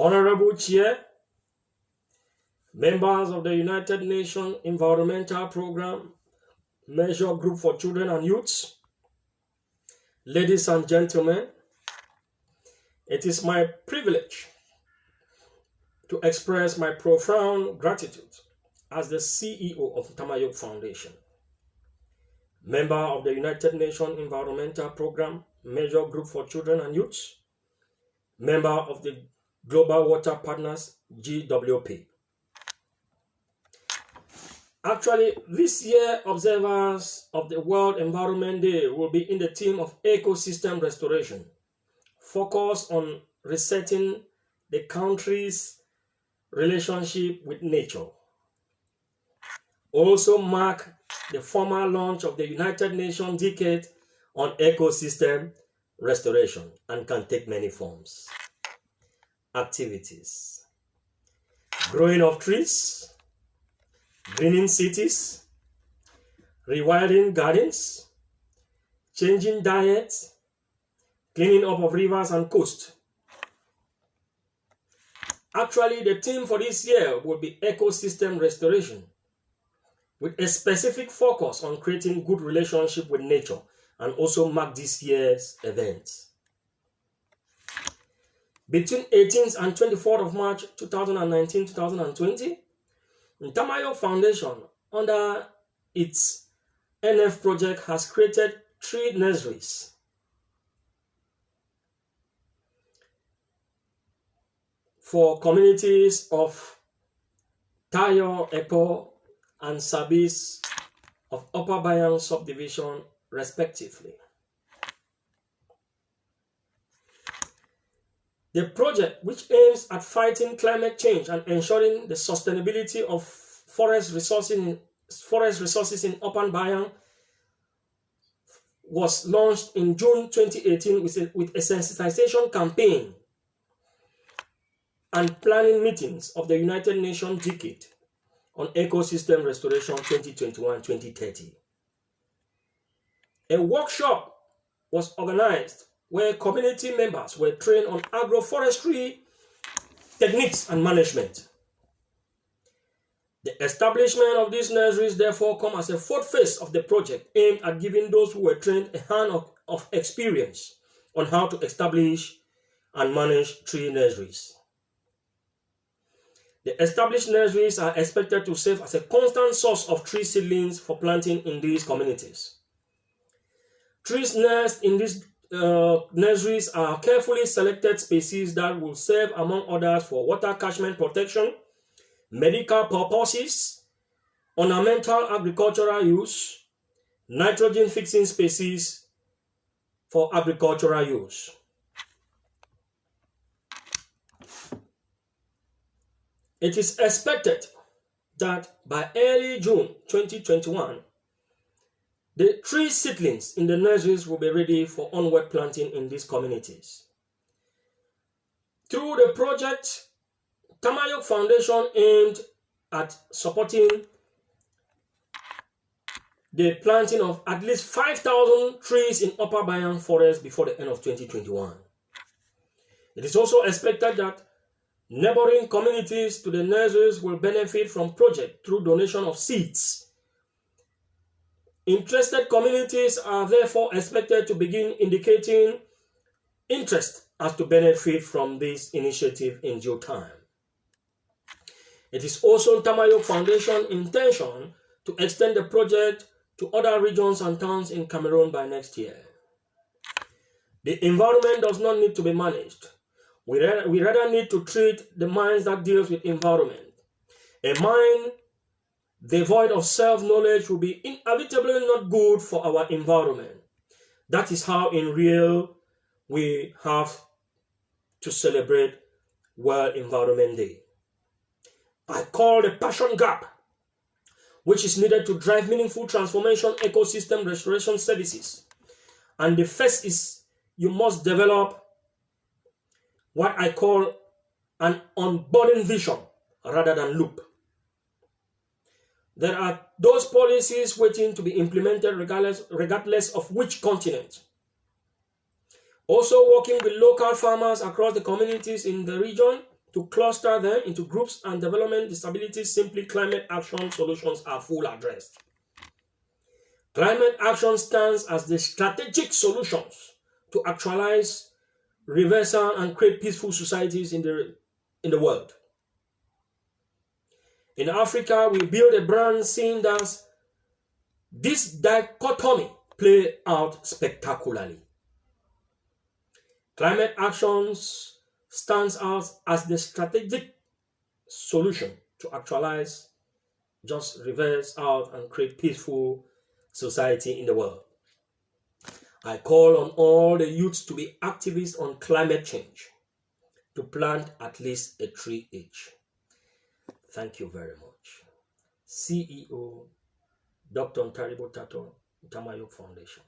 Honorable Chair, members of the United Nations Environmental Program Measure Group for Children and Youths, ladies and gentlemen, it is my privilege to express my profound gratitude as the CEO of Ntaribo Foundation, member of the United Nations Environmental Program Measure Group for Children and Youths, member of the Global Water Partners GWP. Actually, this year, observers of the World Environment Day will be in the theme of ecosystem restoration, focused on resetting the country's relationship with nature. Also mark the formal launch of the United Nations Decade on Ecosystem Restoration and can take many forms. Activities: growing of trees, greening cities, rewilding gardens, changing diets, cleaning up of rivers and coast. Actually, the theme for this year will be ecosystem restoration, with a specific focus on creating good relationship with nature, and also mark this year's events. Between 18th and 24th of March 2019-2020, Ntaribo Foundation, under its NF project, has created 3 nurseries for communities of Tayo, Eko, and Sabis of Upper Bayan subdivision, respectively. The project, which aims at fighting climate change and ensuring the sustainability of forest resources in Upper Bayan, was launched in June 2018 with a sensitization campaign and planning meetings of the United Nations Decade on Ecosystem Restoration 2021-2030. A workshop was organized where community members were trained on agroforestry techniques and management. The establishment of these nurseries therefore come as a 4th phase of the project, aimed at giving those who were trained a hand of experience on how to establish and manage tree nurseries. The established nurseries are expected to serve as a constant source of tree seedlings for planting in these communities. Trees nursed in these nurseries are carefully selected species that will serve, among others, for water catchment protection, medical purposes, ornamental agricultural use, nitrogen fixing species for agricultural use. It is expected that by early June 2021, the tree seedlings in the nurseries will be ready for onward planting in these communities. Through the project, Ntaribo Foundation aimed at supporting the planting of at least 5,000 trees in Upper Bayan Forest before the end of 2021. It is also expected that neighboring communities to the nurseries will benefit from project through donation of seeds. Interested communities are therefore expected to begin indicating interest as to benefit from this initiative in due time. It is also Ntaribo Foundation's intention to extend the project to other regions and towns in Cameroon by next year. The environment does not need to be managed. We rather need to treat the minds that deals with environment. A mind devoid of self-knowledge will be inevitably not good for our environment. That is how, in real, we have to celebrate World Environment Day. I call the passion gap, which is needed to drive meaningful transformation ecosystem restoration services. And the first is you must develop what I call an onboarding vision rather than loop. There are those policies waiting to be implemented regardless of which continent. Also working with local farmers across the communities in the region to cluster them into groups and development disabilities, simply climate action solutions are full addressed. Climate action stands as the strategic solutions to actualize, reversal, and create peaceful societies in the world. In Africa, we build a brand seeing that this dichotomy play out spectacularly. Climate actions stands out as the strategic solution to actualize, just reverse out, and create peaceful society in the world. I call on all the youths to be activists on climate change, to plant at least a tree each. Thank you very much. CEO Dr. Ntaribo Tataw, Ntaribo Foundation.